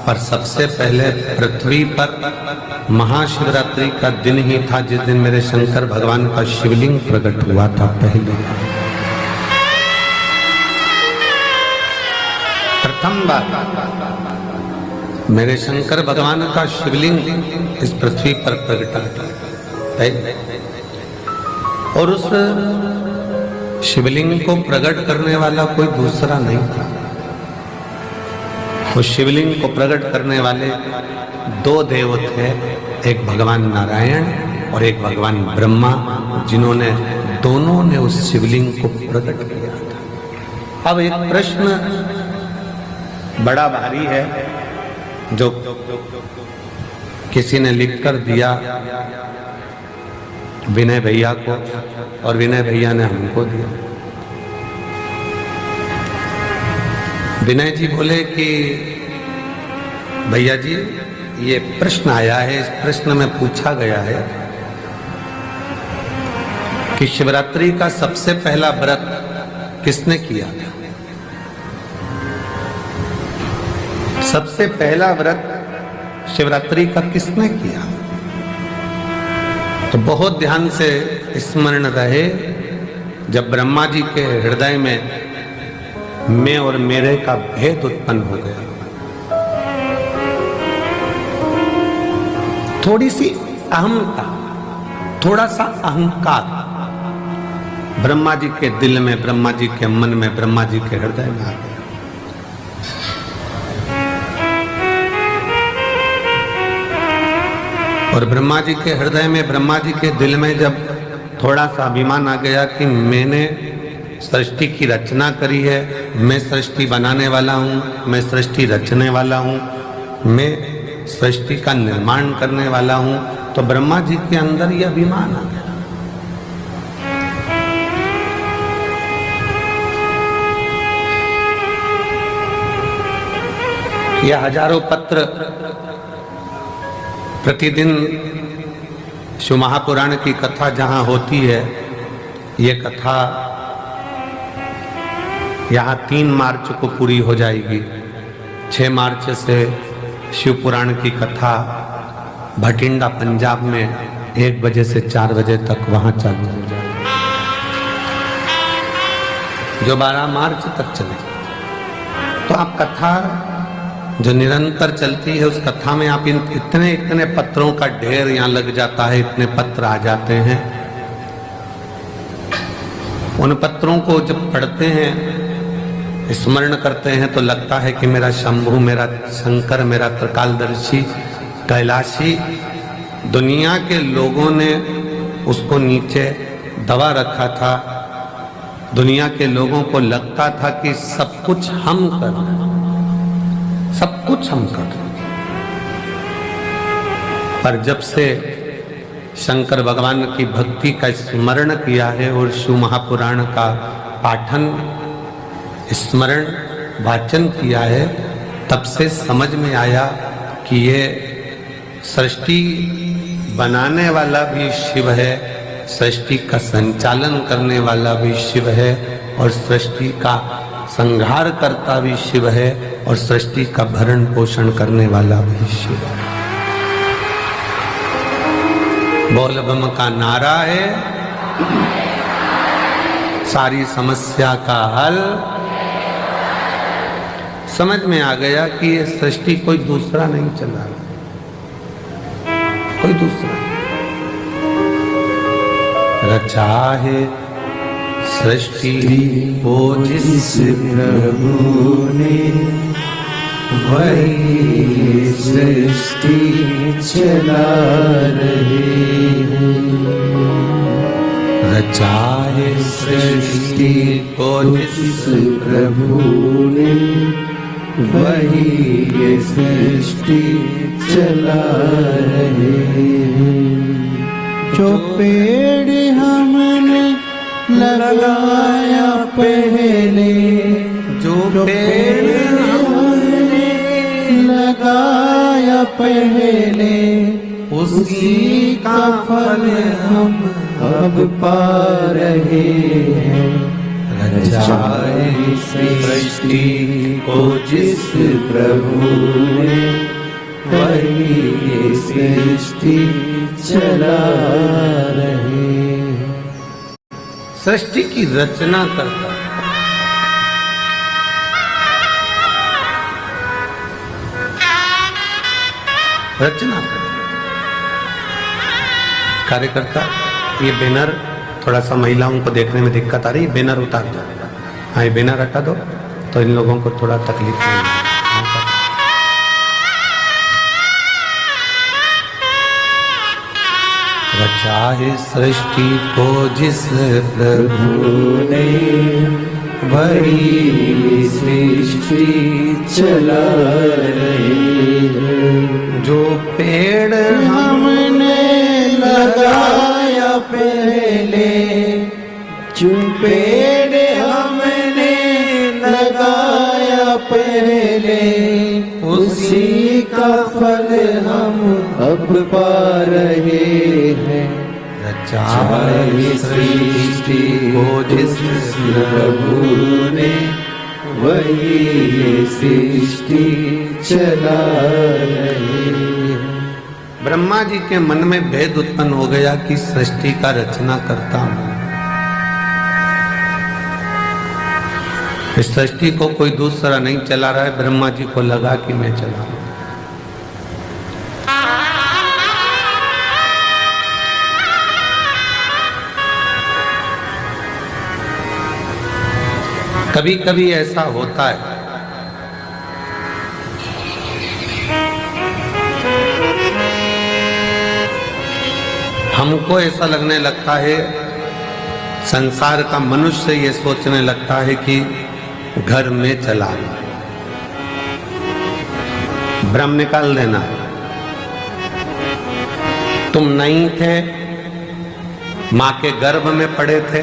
पर सबसे पहले पृथ्वी पर महाशिवरात्रि का दिन ही था जिस दिन मेरे शंकर भगवान का शिवलिंग प्रकट हुआ था। पहले प्रथम बार मेरे शंकर भगवान का शिवलिंग इस पृथ्वी पर प्रकटा था। और उस शिवलिंग को प्रकट करने वाला कोई दूसरा नहीं था। उस शिवलिंग को प्रकट करने वाले दो देव थे, एक भगवान नारायण और एक भगवान ब्रह्मा, जिन्होंने दोनों ने उस शिवलिंग को प्रकट किया था। अब एक प्रश्न बड़ा भारी है जो किसी ने लिखकर दिया विनय भैया को, और विनय भैया ने हमको दिया। विनय जी बोले कि भैया जी ये प्रश्न आया है, इस प्रश्न में पूछा गया है कि शिवरात्रि का सबसे पहला व्रत किसने किया था? सबसे पहला व्रत शिवरात्रि का किसने किया? तो बहुत ध्यान से स्मरण रहे, जब ब्रह्मा जी के हृदय में मैं और मेरे का भेद उत्पन्न हो गया, थोड़ी सी अहमता, थोड़ा सा अहंकार ब्रह्मा जी के दिल में, ब्रह्मा जी के मन में, ब्रह्मा जी के हृदय में आ गया। और ब्रह्मा जी के हृदय में, ब्रह्मा जी के दिल में जब थोड़ा सा अभिमान आ गया कि मैंने सृष्टि की रचना करी है, मैं सृष्टि बनाने वाला हूँ, मैं सृष्टि रचने वाला हूँ, मैं सृष्टि का निर्माण करने वाला हूँ, तो ब्रह्मा जी के अंदर यह अभिमान आ गया। यह हजारों पत्र प्रतिदिन शिव महापुराण की कथा जहाँ होती है, ये कथा यहाँ 3 मार्च को पूरी हो जाएगी। 6 मार्च से शिव पुराण की कथा भटिंडा पंजाब में 1 बजे से 4 बजे तक वहाँ चालू हो जाएगी, जो 12 मार्च तक चलेगी। तो आप कथा जो निरंतर चलती है, उस कथा में आप इतने इतने पत्रों का ढेर यहाँ लग जाता है, इतने पत्र आ जाते हैं। उन पत्रों को जब पढ़ते हैं, स्मरण करते हैं, तो लगता है कि मेरा शंभु, मेरा शंकर, मेरा त्रिकालदर्शी, कैलाशी, दुनिया के लोगों ने उसको नीचे दबा रखा था। दुनिया के लोगों को लगता था कि सब कुछ हम कर रहे हैं, सब कुछ हम कर रहे हैं। पर जब से शंकर भगवान की भक्ति का स्मरण किया है और शिव महापुराण का पाठन, स्मरण, वाचन किया है, तब से समझ में आया कि ये सृष्टि बनाने वाला भी शिव है, सृष्टि का संचालन करने वाला भी शिव है, और सृष्टि का संहार करता भी शिव है, और सृष्टि का भरण पोषण करने वाला भी शिव है। बोल बम का नारा है, सारी समस्या का हल। समझ में आ गया कि ये सृष्टि कोई दूसरा नहीं चला रहा, कोई दूसरा रचा है सृष्टि को जिस प्रभु ने, वही सृष्टि चला रहे हैं। रचा है सृष्टि को जिस प्रभु ने, वही ये सृष्टि चला रहे हैं। जो पेड़ हमने लगाया पहले, जो पेड़ हमने लगाया पहले, उसी का फल हम अब पा रहे हैं। रचाए सृष्टि को जिस प्रभु ने, वही सृष्टि चला रहे हैं। सृष्टि की रचना करता है। रचना करता कार्यकर्ता। ये बैनर थोड़ा सा महिलाओं को देखने में दिक्कत आ रही है, बैनर उतार दो। हाँ, ये बैनर हटा दो तो इन लोगों को थोड़ा तकलीफ नहीं होगी। रचा है सृष्टि को जिस प्रभु ने वही सृष्टि चला रहे हैं। जो पेड़ हमने लगाया पहले, जो पेड़ हमने लगाया पहले, उसी का फल हम अब पा रहे हैं। रचा है सृष्टि को जिस प्रभु ने वही सृष्टि चला रहे हैं। ब्रह्मा जी के मन में भेद उत्पन्न हो गया कि सृष्टि का रचना करता हूं। इस सृष्टि को कोई दूसरा नहीं चला रहा है, ब्रह्मा जी को लगा कि मैं चला रहा हूं। कभी कभी ऐसा होता है हमको ऐसा लगने लगता है, संसार का मनुष्य ये सोचने लगता है कि घर में चला भ्रम निकाल देना। तुम नहीं थे, मां के गर्भ में पड़े थे,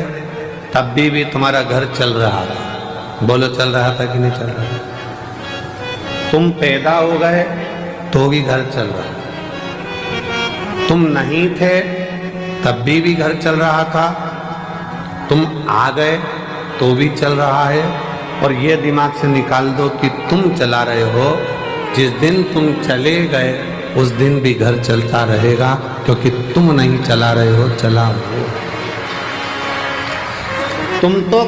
तब भी तुम्हारा घर चल रहा था। बोलो, चल रहा था कि नहीं चल रहा था? तुम पैदा हो गए तो भी घर चल रहा था। तुम नहीं थे तब भी घर चल रहा था। तुम आ गए तो भी चल रहा है। और ये दिमाग से निकाल दो कि तुम चला रहे हो, जिस दिन तुम चले गए उस दिन भी घर चलता रहेगा, क्योंकि तुम नहीं चला रहे हो, चला हो। तुम तो